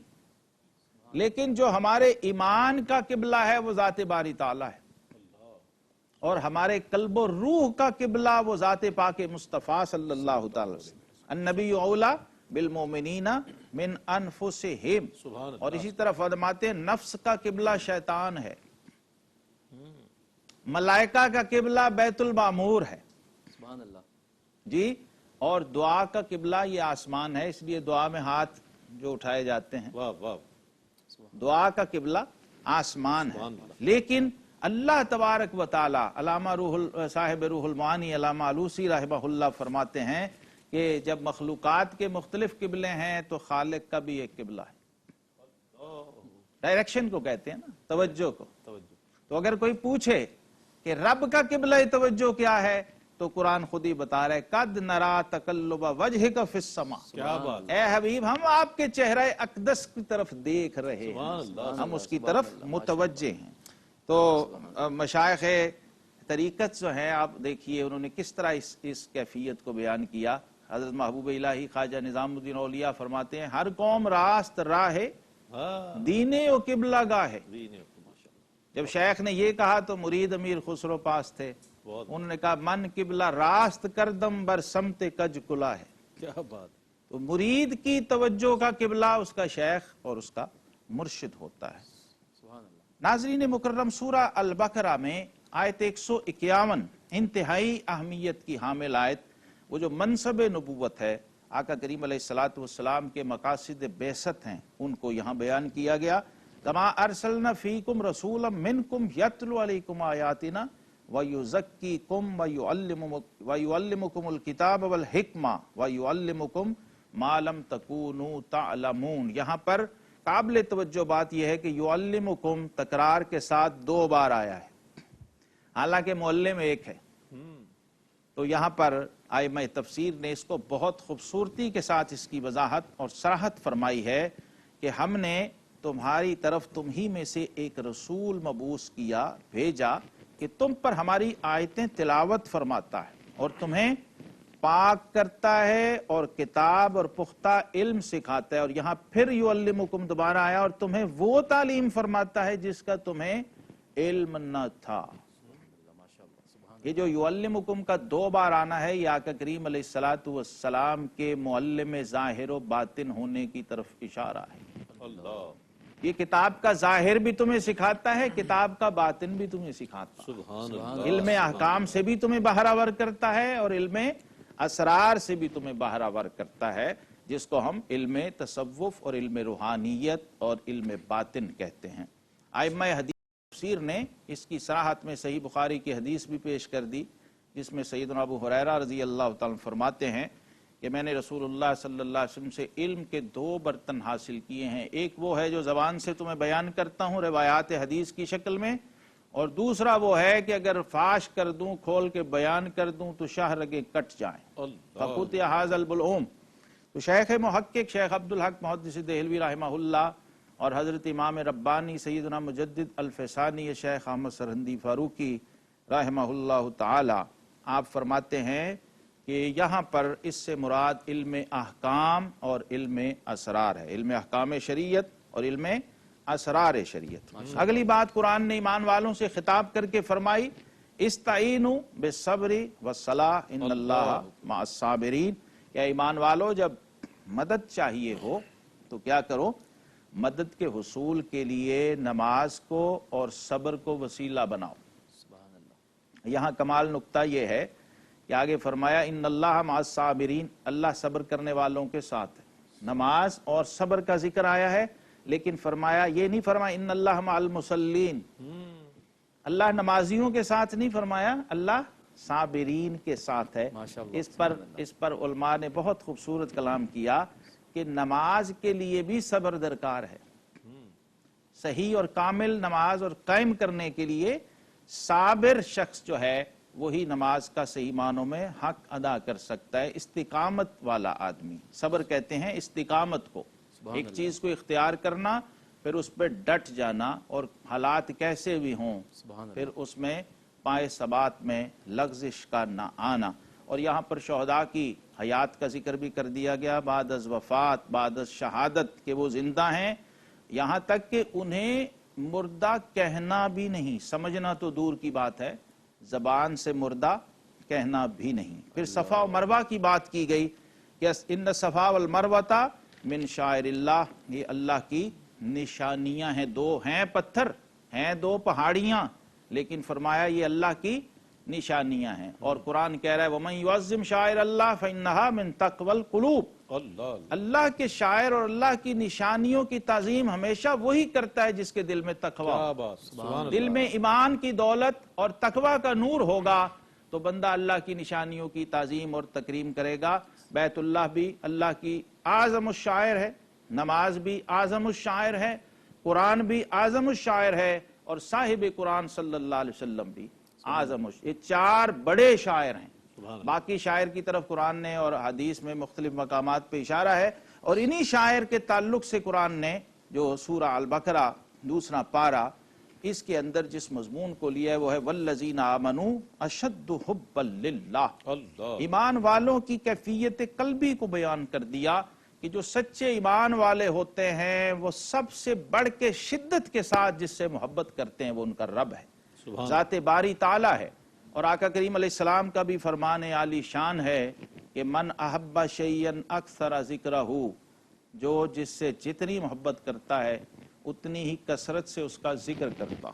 لیکن جو ہمارے ایمان کا قبلہ ہے وہ ذات باری تعالی ہے، اور ہمارے قلب و روح کا قبلہ وہ ذات پاک مصطفیٰ صلی اللہ تعالی وسلم۔ النبی اولا بالمؤمنین من انفسہم، اور اسی طرح فرماتے ہیں نفس کا قبلہ شیطان ہے، ملائکہ کا قبلہ بیت المعمور ہے، سبحان اللہ جی، اور دعا کا قبلہ یہ آسمان ہے، اس لیے دعا میں ہاتھ جو اٹھائے جاتے ہیں، واہ واہ، دعا کا قبلہ آسمان ہے۔ لیکن اللہ تبارک و تعالی، علامہ صاحب روح المعانی علامہ علوسی رحمہ اللہ فرماتے ہیں کہ جب مخلوقات کے مختلف قبلے ہیں تو خالق کا بھی ایک قبلہ ہے. ڈائریکشن کو کہتے ہیں نا، توجہ کو. تو اگر کوئی پوچھے کہ رب کا قبلہ توجہ کیا ہے تو قرآن خود ہی بتا رہا ہے قد نرا تقلب وجہک فی السماء. کیا بات، اے حبیب ہم آپ کے چہرہ اقدس کی طرف دیکھ رہے ہیں، ہم اس کی طرف متوجہ ہیں. تو مشائخ طریقت جو ہیں آپ دیکھیے انہوں نے کس طرح اس کیفیت کو بیان کیا. حضرت محبوب الہی خواجہ نظام الدین اولیاء فرماتے ہیں ہر قوم راست راہ دینے و قبلہ گاہ ہے. جب شیخ نے یہ کہا تو مرید امیر خسرو پاس تھے، انہوں نے کہا من قبلہ راست کردم بر سمت کج کلا ہے. کیا بات. تو مرید کی توجہ کا قبلہ اس کا شیخ اور اس کا مرشد ہوتا ہے. ناظرین مکرم، سورہ البقرہ میں آیت 151 انتہائی اہمیت کی حامل آیت، وہ جو منصب نبوت ہے، آقا کریم علیہ الصلوۃ والسلام کے مقاصد بعثت ہیں، ان کو یہاں بیان کیا گیا. کما ارسلنا فیکم رسولا منکم یتلو علیکم آیاتنا ویزکیکم ویعلمکم الکتاب والحکمہ ویعلمکم ما لم تکونوا تعلمون. یہاں پر قابل توجہ بات یہ ہے کہ یعلمکم تکرار کے ساتھ 2 بار آیا ہے، حالانکہ معلم ایک ہے. تو یہاں پر ائمہ تفسیر نے اس کو بہت خوبصورتی کے ساتھ اس کی وضاحت اور صراحت فرمائی ہے کہ ہم نے تمہاری طرف تم ہی میں سے ایک رسول مبعوث کیا، بھیجا کہ تم پر ہماری آیتیں تلاوت فرماتا ہے اور تمہیں پاک کرتا ہے اور کتاب اور پختہ علم سکھاتا ہے. اور یہاں پھر یعلمکم دوبارہ آیا اور تمہیں وہ تعلیم فرماتا ہے جس کا تمہیں علم نہ تھا. یہ جو یعلمکم کا 2 بار آنا ہے یہ آقا کریم علیہ الصلوۃ والسلام کے معلم ظاہر و باطن ہونے کی طرف اشارہ ہے. اللہ. یہ کتاب کا ظاہر بھی تمہیں سکھاتا ہے، کتاب کا باطن بھی تمہیں سکھاتا ہے. سبحان اللہ. علم احکام سے بھی تمہیں بہرہ کرتا ہے اور علم اسرار سے بھی تمہیں بہرہ کرتا ہے، جس کو ہم علم تصوف اور علم روحانیت اور علم باطن کہتے ہیں. ائمہ حدیث تفسیر نے اس کی صراحت میں صحیح بخاری کی حدیث بھی پیش کر دی، جس میں سیدنا ابو ہریرہ رضی اللہ تعالیٰ فرماتے ہیں کہ میں نے رسول اللہ صلی اللہ علیہ وسلم سے علم کے 2 برتن حاصل کیے ہیں. ایک وہ ہے جو زبان سے تمہیں بیان کرتا ہوں روایات حدیث کی شکل میں، اور دوسرا وہ ہے کہ اگر فاش کر دوں، کھول کے بیان کر دوں تو شاہ رگیں کٹ جائیں. فقطع ھذا البلعوم. تو شیخ محقق شیخ عبدالحق محدث دہلوی رحمہ اللہ اور حضرت امام ربانی سیدنا مجدد الفسانی شیخ احمد سرہندی فاروقی رحمہ اللہ تعالی، آپ فرماتے ہیں کہ یہاں پر اس سے مراد علم احکام اور علم اسرار ہے، علم احکام شریعت اور علم اسرار شریعت. اگلی بات قرآن نے ایمان والوں سے خطاب کر کے فرمائی استعینوا بالصبر والصلاۃ ان اللہ مع الصابرین. یا ایمان والو جب مدد چاہیے ہو تو کیا کرو؟ مدد کے حصول کے لیے نماز کو اور صبر کو وسیلہ بناؤ. یہاں کمال نقطہ یہ ہے کہ آگے فرمایا ان اللہ مع الصابرین، اللہ صبر کرنے والوں کے ساتھ ہے. نماز اور صبر کا ذکر آیا ہے، لیکن فرمایا یہ نہیں فرمایا ان اللہ مع المصلین، اللہ نمازیوں کے ساتھ نہیں فرمایا، اللہ صابرین کے ساتھ ہے. اس پر علماء نے بہت خوبصورت کلام کیا کہ نماز کے لیے بھی صبر درکار ہے. صحیح اور کامل نماز اور قائم کرنے کے لیے صابر شخص جو ہے وہی نماز کا صحیح معنوں میں حق ادا کر سکتا ہے. استقامت والا آدمی، صبر کہتے ہیں استقامت کو، ایک چیز کو اختیار کرنا، پھر اس پہ ڈٹ جانا، اور حالات کیسے بھی ہوں پھر اس میں پائے ثبات میں لغزش کا نہ آنا. اور یہاں پر شہداء کی حیات کا ذکر بھی کر دیا گیا، بعد از وفات، بعد از شہادت، کہ وہ زندہ ہیں، یہاں تک کہ انہیں مردہ کہنا بھی نہیں، سمجھنا تو دور کی بات ہے، زبان سے مردہ کہنا بھی نہیں. پھر صفا و مروہ کی بات کی گئی کہ ان الصفا والمروہ من شعائر اللہ، یہ اللہ کی نشانیاں ہیں. 2 ہیں پتھر، ہیں 2 پہاڑیاں، لیکن فرمایا یہ اللہ کی نشانیاں ہیں، اور قرآن کہہ رہا ہے وَمَن يُعَظِّمْ شَعَائِرَ اللَّهِ فَإِنَّهَا مِن تَقْوَى الْقُلُوبِ۔ اللہ کے شاعر اور اللہ کی نشانیوں کی تعظیم ہمیشہ وہی کرتا ہے جس کے دل میں تقوی ہو۔ دل میں ایمان کی دولت اور تقوی کا نور ہوگا تو بندہ اللہ کی نشانیوں کی تعظیم اور تکریم کرے گا۔ بیت اللہ بھی اللہ کی اعظم الشاعر ہے، نماز بھی اعظم الشاعر ہے، قرآن بھی اعظم الشاعر ہے، اور صاحب قرآن صلی اللہ علیہ وسلم بھی اعظم الشاعر۔ یہ چار بڑے شاعر ہیں۔ باقی شاعر کی طرف قرآن نے اور حدیث میں مختلف مقامات پہ اشارہ ہے، اور انہی شاعر کے تعلق سے قرآن نے جو سورہ البقرہ دوسرا پارہ، اس کے اندر جس مضمون کو لیا ہے وہ ہے وَالَّذِينَ آمَنُوا أَشَدُّ حُبًّا لِلَّهِ۔ ایمان والوں کی کیفیت قلبی کو بیان کر دیا کہ جو سچے ایمان والے ہوتے ہیں وہ سب سے بڑھ کے شدت کے ساتھ جس سے محبت کرتے ہیں وہ ان کا رب ہے، ذات باری تعالی ہے۔ اور آقا کریم علیہ السلام کا بھی فرمان عالی شان ہے کہ من احب شیئا اکثر ذکرہ، جو جس سے جتنی محبت کرتا ہے اتنی ہی کثرت سے اس کا ذکر کرتا۔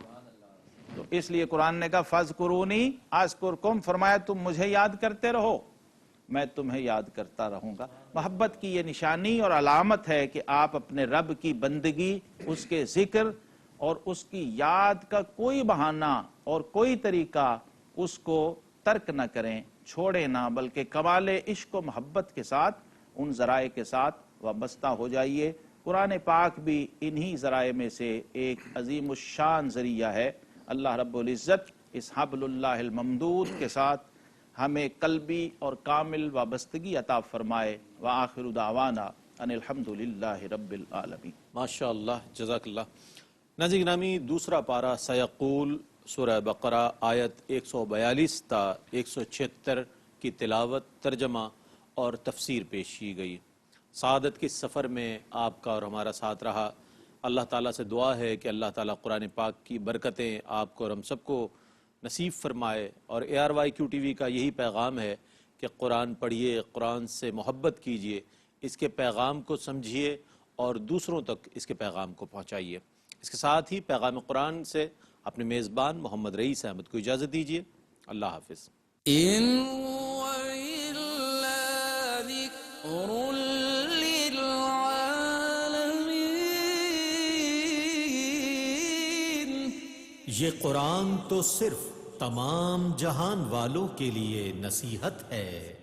تو اس لیے قرآن نے کہا فَاذْكُرُونِی اذْکُرْکُم، فرمایا تم مجھے یاد کرتے رہو میں تمہیں یاد کرتا رہوں گا۔ محبت کی یہ نشانی اور علامت ہے کہ آپ اپنے رب کی بندگی، اس کے ذکر اور اس کی یاد کا کوئی بہانہ اور کوئی طریقہ اس کو ترک نہ کریں، چھوڑیں نہ، بلکہ کمال عشق و محبت کے ساتھ ان ذرائع کے ساتھ وابستہ ہو جائیے۔ قرآن پاک بھی انہی ذرائع میں سے ایک عظیم الشان ذریعہ ہے۔ اللہ رب العزت اس حبل اللہ الممدود کے ساتھ ہمیں قلبی اور کامل وابستگی عطا فرمائے۔ وآخر دعوانا ان الحمدللہ رب العالمین۔ ماشاءاللہ، جزاک اللہ۔ ناظرین گرامی، دوسرا پارہ سیقول سورہ بقرہ آیت 142 تا 176 کی تلاوت، ترجمہ اور تفسیر پیش کی گئی۔ سعادت کے سفر میں آپ کا اور ہمارا ساتھ رہا۔ اللہ تعالیٰ سے دعا ہے کہ اللہ تعالیٰ قرآن پاک کی برکتیں آپ کو اور ہم سب کو نصیب فرمائے، اور ARYQ-TV کا یہی پیغام ہے کہ قرآن پڑھیے، قرآن سے محبت کیجیے، اس کے پیغام کو سمجھیے اور دوسروں تک اس کے پیغام کو پہنچائیے۔ اس کے ساتھ ہی پیغام قرآن سے اپنے میزبان محمد رئیس احمد کو اجازت دیجیے۔ اللہ حافظ۔ إن هو إلا ذكر للعالمين۔ یہ قرآن تو صرف تمام جہان والوں کے لیے نصیحت ہے۔